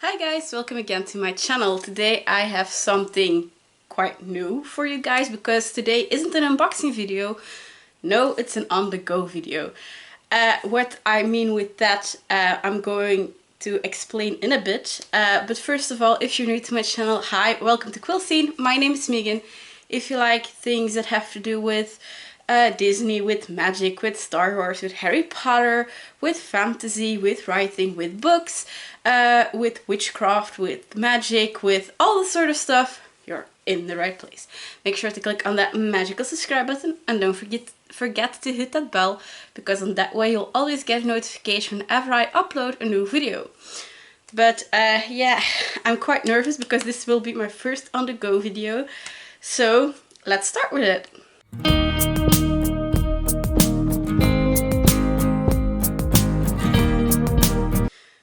Hi guys, welcome again to my channel. Today I have something quite new for you guys because today isn't an unboxing video. No, it's an on-the-go video. What I mean with that, I'm going to explain in a bit. But first of all, if you're new to my channel, hi, welcome to Quillscene. My name is Megan. If you like things that have to do with Disney, with magic, with Star Wars, with Harry Potter, with fantasy, with writing, with books, with witchcraft, with magic, with all this sort of stuff, you're in the right place. Make sure to click on that magical subscribe button and don't forget to hit that bell, because on that way you'll always get a notification whenever I upload a new video. But yeah, I'm quite nervous because this will be my first on-the-go video. So let's start with it.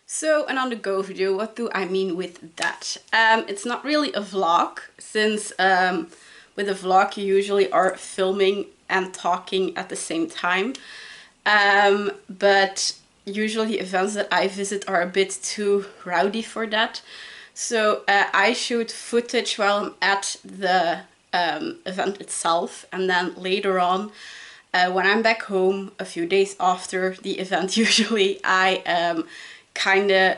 So an on-the-go video, what do I mean with that? It's not really a vlog, since with a vlog you usually are filming and talking at the same time. But usually events that I visit are a bit too rowdy for that. So I shoot footage while I'm at the event itself, and then later on, when I'm back home a few days after the event, usually I kinda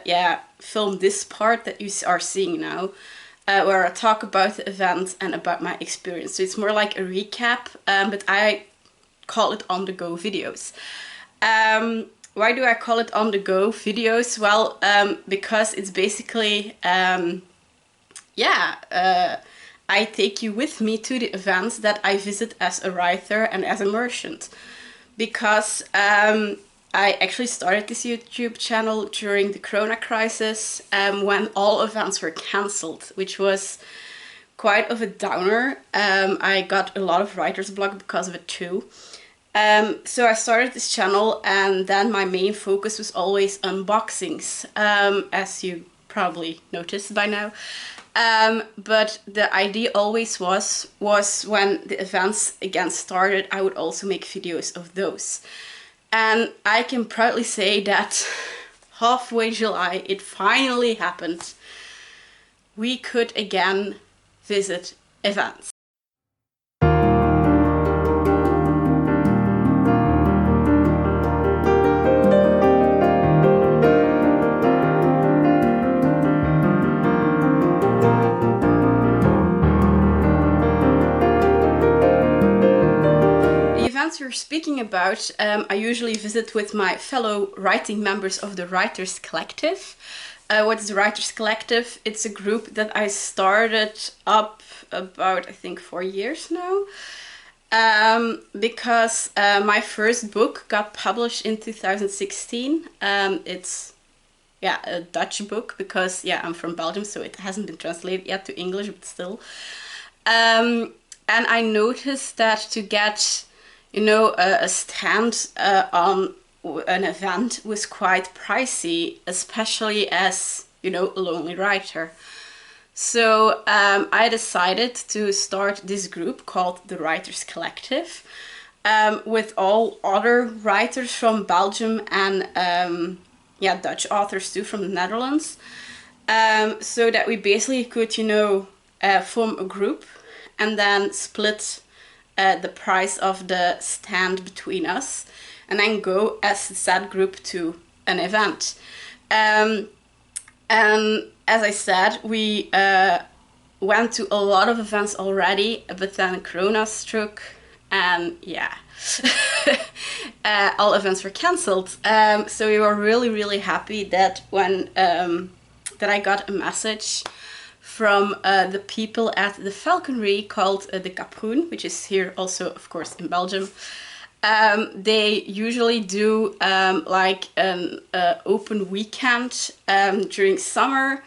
film this part that you are seeing now, where I talk about the event and about my experience. So it's more like a recap, but I call it on-the-go videos. Why do I call it on-the-go videos? Well, because it's basically I take you with me to the events that I visit as a writer and as a merchant. Because I actually started this YouTube channel during the Corona crisis, when all events were cancelled, which was quite of a downer. I got a lot of writer's block because of it too. So I started this channel, and then my main focus was always unboxings, as you probably noticed by now. But the idea always was when the events again started, I would also make videos of those. And I can proudly say that halfway July, it finally happened. We could again visit events. You're speaking about, I usually visit with my fellow writing members of the Writers Collective. What is the Writers Collective? It's a group that I started up about, I think, 4 years now. Because my first book got published in 2016. It's a Dutch book, because I'm from Belgium, so it hasn't been translated yet to English, but still. And I noticed that to get a stand on an event was quite pricey, especially as, a lonely writer. So I decided to start this group called the Writers Collective, with all other writers from Belgium and Dutch authors too from the Netherlands, so that we basically could, form a group and then split the price of the stand between us, and then go as a sad group to an event. And as I said, we went to a lot of events already, but then Corona struck, and all events were cancelled. So we were really happy that when that I got a message from the people at the Falconry called the Kaproen, which is here also, of course, in Belgium. They usually do like an open weekend during summer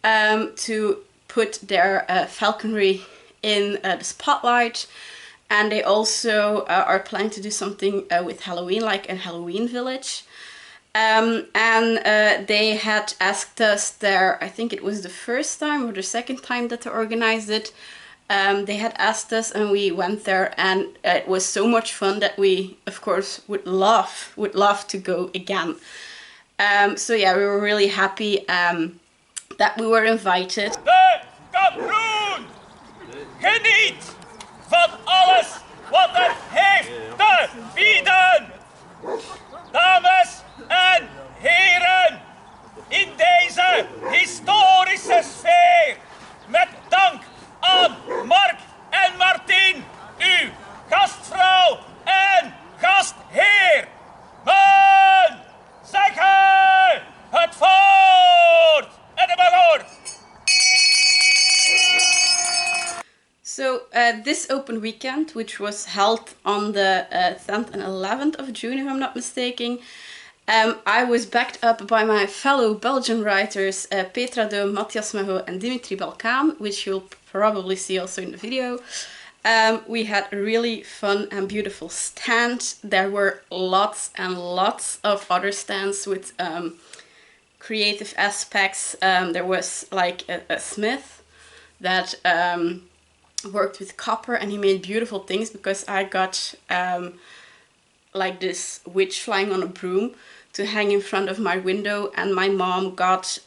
to put their falconry in the spotlight. And they also are planning to do something with Halloween, like a Halloween village. And they had asked us there, I think it was the first time or the second time that they organized it. They had asked us, and we went there, and it was so much fun that we, of course, would love to go again. So we were really happy that we were invited. De Kaproen geniet van alles wat het heeft te bieden. Dames en heren, in deze historische sfeer, met dank aan Mark en Martien, uw gastvrouw en gastheer. Men zeggen het voort en de beloord. So this open weekend, which was held on the 10th and 11th of June, if I'm not mistaken, I was backed up by my fellow Belgian writers, Petra de Matthias Maho and Dimitri Balkan, which you'll probably see also in the video. We had a really fun and beautiful stand. There were lots and lots of other stands with creative aspects. There was like a smith that worked with copper, and he made beautiful things, because I got like this witch flying on a broom to hang in front of my window, and my mom got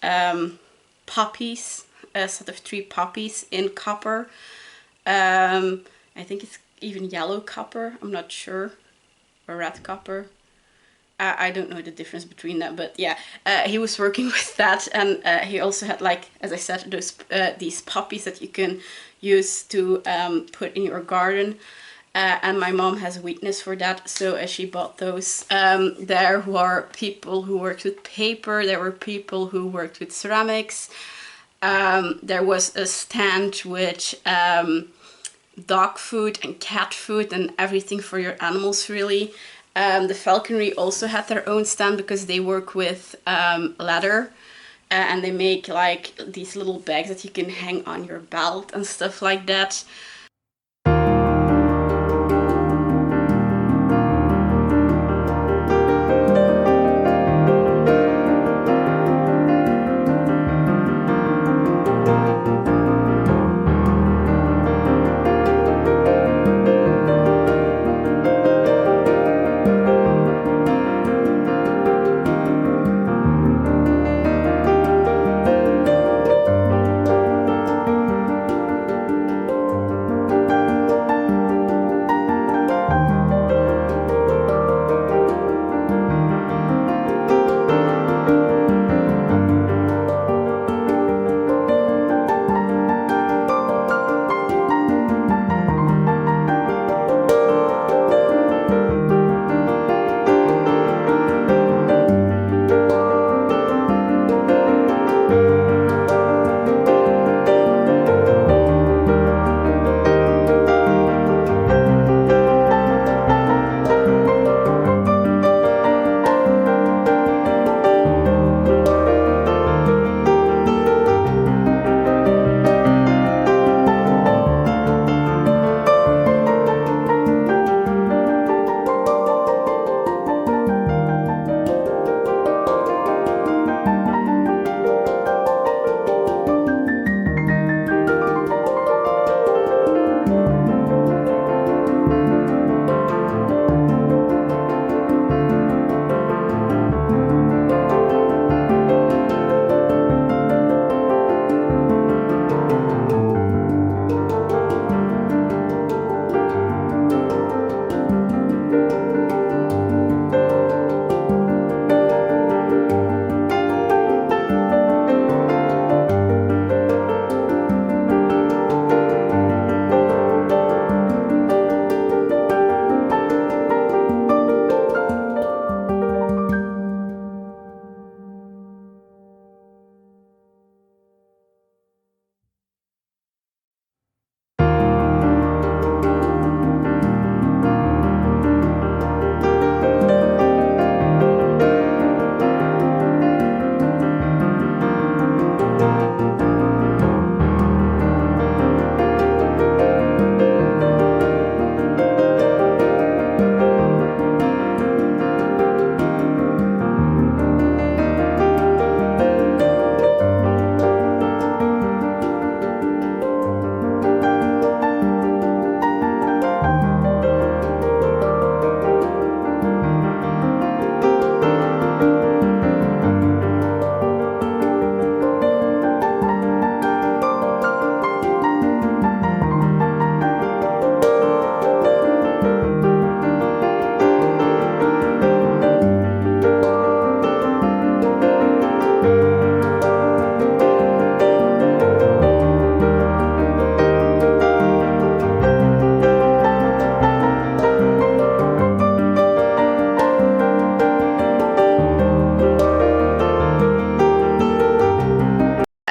poppies, a set of 3 poppies in copper. I think it's even yellow copper, I'm not sure, or red copper. I don't know the difference between that, but yeah, he was working with that, and he also had, like, as I said, those these poppies that you can use to put in your garden. And my mom has a weakness for that, so she bought those. There were people who worked with paper, there were people who worked with ceramics. There was a stand with dog food and cat food and everything for your animals, really. The Falconry also had their own stand, because they work with leather, and they make like these little bags that you can hang on your belt and stuff like that.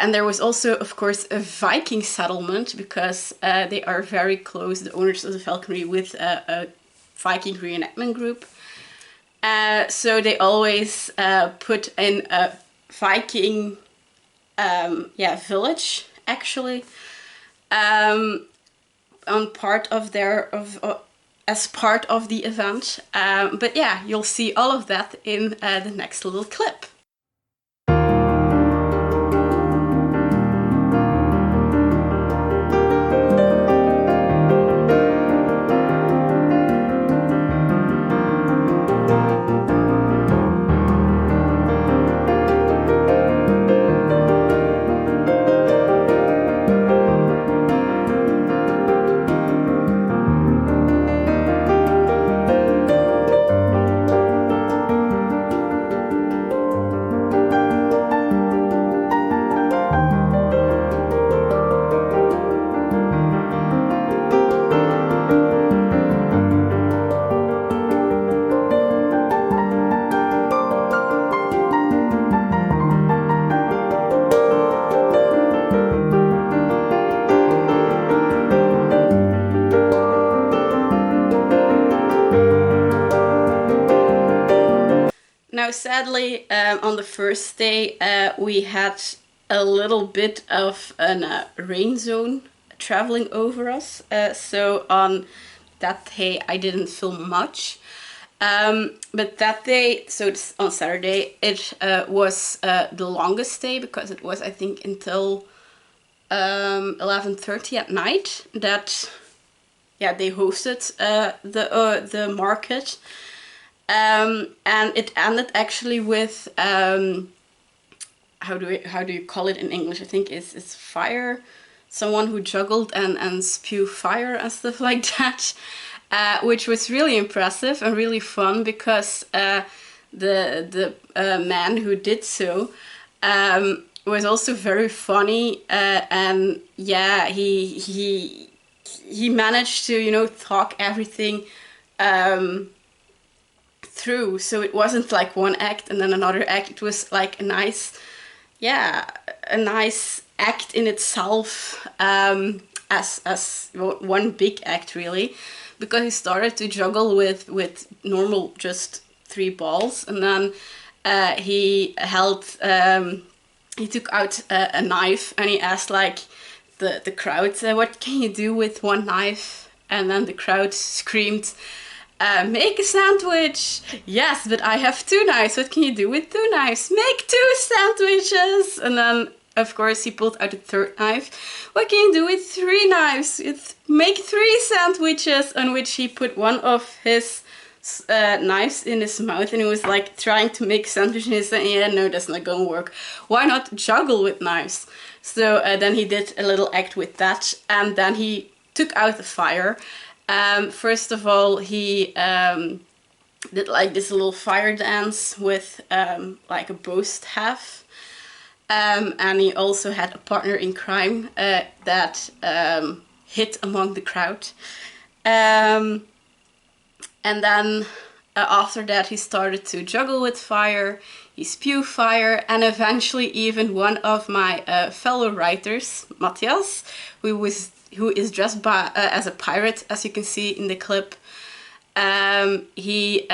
And there was also, of course, a Viking settlement, because they are very close, the owners of the Falconry, with a Viking reenactment group. So they always put in a Viking village, actually, on part of their as part of the event. But yeah, you'll see all of that in the next little clip. Now, sadly, on the first day, we had a little bit of a rain zone traveling over us. So on that day, I didn't film much. But that day, so it's on Saturday, it was the longest day, because it was, I think, until 11:30 at night that, yeah, they hosted the market. And it ended actually with how do you call it in English? I think it's fire. Someone who juggled and spew fire and stuff like that, which was really impressive and really fun, because the man who did so was also very funny, and yeah, he managed to, you know, talk everything through. So it wasn't like one act and then another act. It was like a nice act in itself, as one big act, really, because he started to juggle with normal just 3 balls, and then he took out a knife, and he asked like the crowd, what can you do with 1 knife? And then the crowd screamed, make a sandwich. Yes, but I have 2 knives. What can you do with 2 knives? Make 2 sandwiches. And then, of course, he pulled out a 3rd knife. What can you do with 3 knives? Make 3 sandwiches. On which he put one of his knives in his mouth, and he was like trying to make sandwiches. And he said, yeah, no, that's not gonna work. Why not juggle with knives? So then he did a little act with that, and then he took out the fire. First of all, he did like this little fire dance with like a bow staff, and he also had a partner in crime that hid among the crowd. And then after that, he started to juggle with fire, he spewed fire, and eventually even one of my fellow writers, Matthias, who is dressed as a pirate, as you can see in the clip, he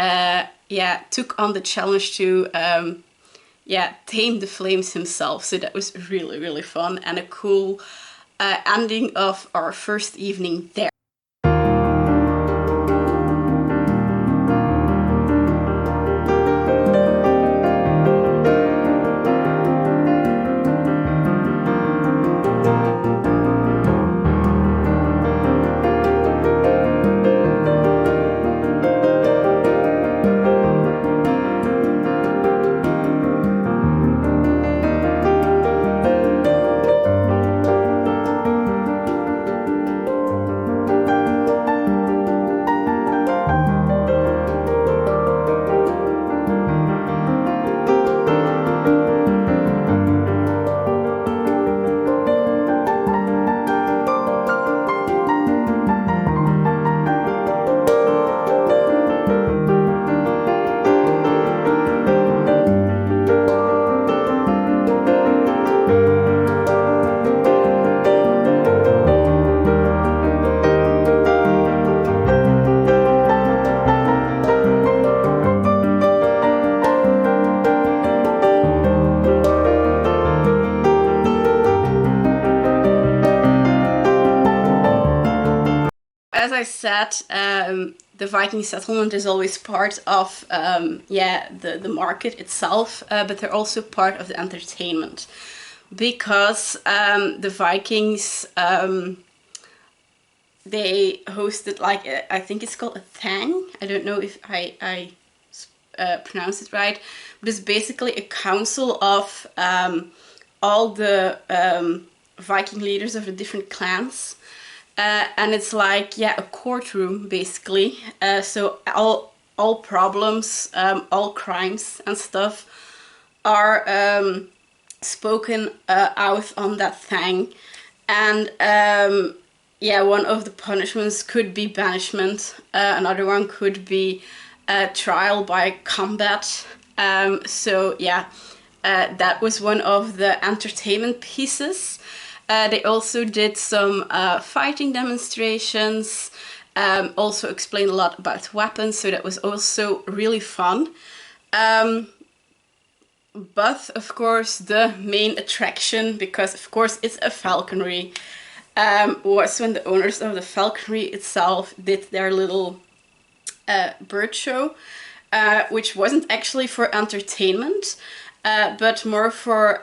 took on the challenge to tame the flames himself. So that was really, really fun, and a cool ending of our first evening there. as I said, the Viking settlement is always part of the market itself, but they're also part of the entertainment, because the Vikings they hosted, like, I think it's called a thang. I don't know if I pronounce it right, but it's basically a council of all the Viking leaders of the different clans. And it's like, yeah, a courtroom basically. So all problems, all crimes and stuff are spoken out on that thing. And yeah, one of the punishments could be banishment. Another one could be trial by combat. So yeah, that was one of the entertainment pieces. They also did some fighting demonstrations, also explained a lot about weapons, so that was also really fun. But of course the main attraction, because of course it's a falconry, was when the owners of the falconry itself did their little bird show, which wasn't actually for entertainment, but more for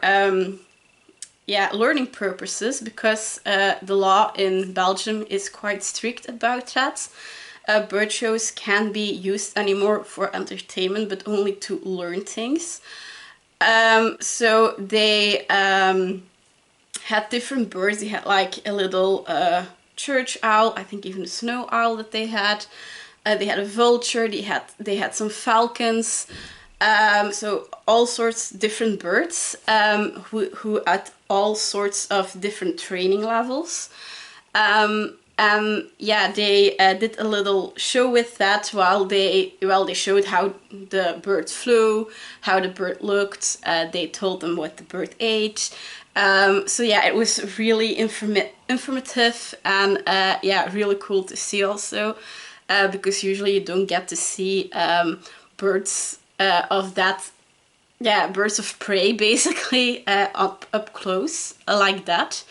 learning purposes, because the law in Belgium is quite strict about that. Bird shows can't be used anymore for entertainment, but only to learn things. So they had different birds. They had like a little church owl, I think even a snow owl that they had. They had a vulture. They had some falcons. So all sorts of different birds who at all sorts of different training levels. And yeah, they did a little show with that while they showed how the bird flew, how the bird looked. They told them what the bird ate. So yeah, it was really informative and yeah, really cool to see also, because usually you don't get to see birds of that, yeah, birds of prey basically up close like that.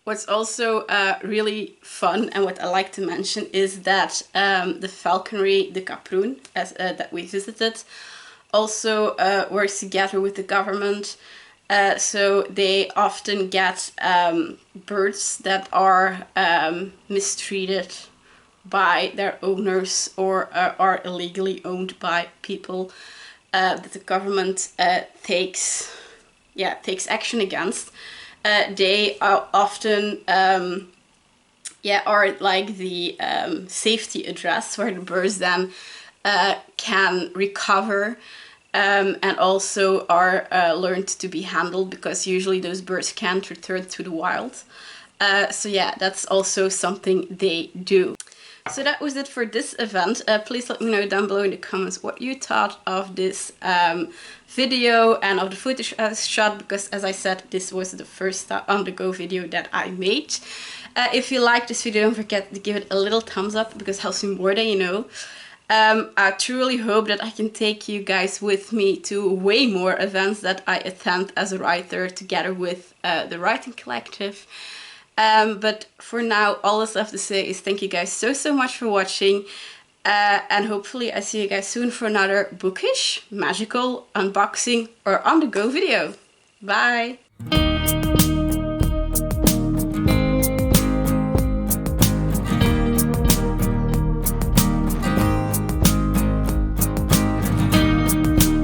What's also really fun and what I like to mention is that the falconry, the Kaproen, that we visited, also works together with the government. So they often get birds that are mistreated by their owners or are illegally owned by people, that the government takes action against. They are often are like the safety address where the birds then can recover, and also are learned to be handled, because usually those birds can't return to the wild. So yeah, that's also something they do. So that was it for this event. Please let me know down below in the comments what you thought of this video and of the footage I shot, because as I said, this was the first on-the-go video that I made. If you like this video, don't forget to give it a little thumbs up, because it helps me more than you know. I truly hope that I can take you guys with me to way more events that I attend as a writer together with the Writing Collective. But for now, all that's left to say is thank you guys so much for watching. And hopefully I see you guys soon for another bookish, magical, unboxing or on-the-go video. Bye!